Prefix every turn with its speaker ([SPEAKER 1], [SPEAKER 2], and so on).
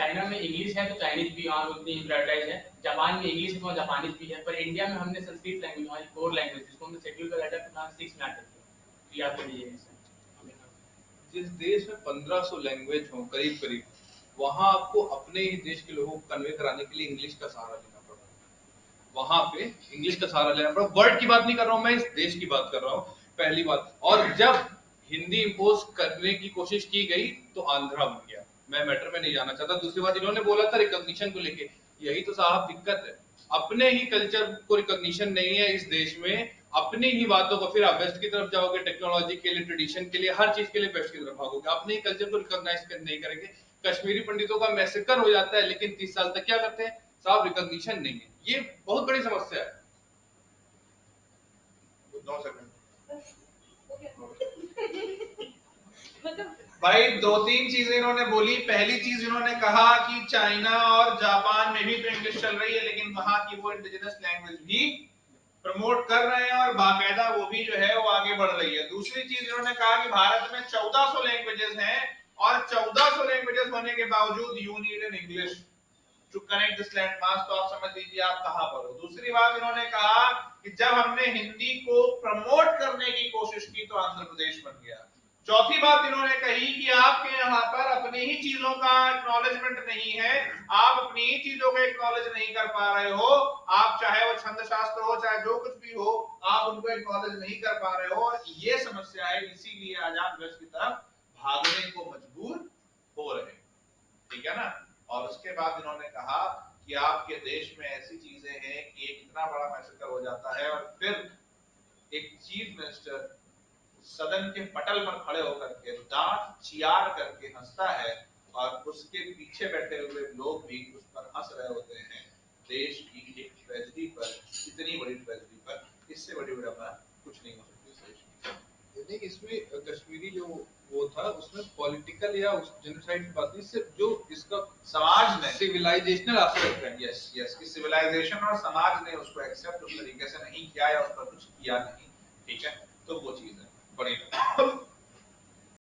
[SPEAKER 1] China में English है तो चाइनीज भी वहाँ उतनी एडवर्टाइज है, जापान में इंग्लिश है तो वहाँ जापानीज भी है, पर इंडिया में हमने संस्कृत लैंग्वेज, हमारी कोर लैंग्वेज, जिसको हमने शेड्यूल का लेटर 6 में आते थे, याद कर लीजिए।
[SPEAKER 2] जिस देश में 1500 लैंग्वेज हो करीब करीब, वहां आपको अपने ही देश के लोगों को कन्वे कराने के लिए इंग्लिश का सहारा लेना पड़ा। वहां पे इंग्लिश का सहारा लेना पड़ा। वर्ड की बात नहीं कर रहा हूं मैं, इस देश की बात कर रहा हूं, पहली बात। और जब हिंदी इम्पोज करने की कोशिश की गई तो आंध्रा बन गया। मैं मैटर में नहीं जाना चाहता। दूसरी बात, इन्होंने बोला था रिकॉग्निशन को लेके, यही तो साहब दिक्कत है, अपने ही कल्चर को रिकॉग्निशन नहीं है इस देश में, अपनी ही बातों को, फिर आप वेस्ट की तरफ जाओगे, टेक्नोलॉजी के लिए, ट्रेडिशन के लिए, हर चीज के लिए वेस्ट की तरफ भागोगे, अपने ही कल्चर को रिकॉग्नाइज नहीं करेंगे। कश्मीरी पंडितों का मैसेकर हो जाता है, लेकिन 30 साल तक क्या करते हैं साहब, रिकॉग्निशन नहीं है। ये बहुत बड़ी समस्या है।
[SPEAKER 3] 9 सेकंड भाई, 2-3 चीजें इन्होंने बोली। पहली चीज इन्होंने कहा कि चाइना और जापान में भी तो इंग्लिश चल रही है, लेकिन वहां की वो इंडिजिनस लैंग्वेज भी प्रमोट कर रहे हैं और बाकायदा वो भी जो है वो आगे बढ़ रही है। दूसरी चीज इन्होंने कहा कि भारत में 1400 लैंग्वेजेस हैं और 1400 लैंग्वेजेस होने के बावजूद you need an English to connect this land mass. तो आप समझ लीजिए आप कहां पर हो। दूसरी बात इन्होंने कहा कि जब हमने हिंदी को प्रमोट करने की कोशिश की तो आंध्र प्रदेश बन गया। चौथी बात इन्होंने कही कि आपके यहाँ पर अपनी ही चीजों का एक्नॉलेजमेंट नहीं है, आप अपनी ही चीजों को एक्नॉलेज नहीं कर पा रहे हो। आप चाहे वो छंद शास्त्र हो, चाहे जो कुछ भी हो, आप उनको एक्नॉलेज नहीं कर पा रहे हो। और ये समस्या है, इसीलिए आज आप वेस्ट की तरफ भागने को मजबूर हो रहे हैं। ठीक है ना। और उसके बाद इन्होंने कहा कि आपके देश में ऐसी चीजें हैं कि एक इतना बड़ा मैसेकर हो जाता है और फिर एक चीफ मिनिस्टर सदन के पटल पर खड़े होकर के दांत चियार करके हंसता है और उसके पीछे बैठे हुए लोग भी उस पर हंस रहे होते हैं। देश की एक ट्रेजेडी पर, इतनी बड़ी ट्रेजेडी पर, इससे बड़ी बात कुछ नहीं हो सकती।
[SPEAKER 2] नहीं, इसमें कश्मीरी जो वो था उसमें पॉलिटिकल या उस जेनोसाइड की बात नहीं, सिर्फ जो इसका
[SPEAKER 3] समाज ने
[SPEAKER 2] सिविलाइजेशनल एस्पेक्ट है।
[SPEAKER 3] यस यस, कि सिविलाइजेशन और समाज ने उसको एक्सेप्ट उस तरीके से नहीं किया या उस पर कुछ किया नहीं। ठीक है, तो वो चीज है बड़ी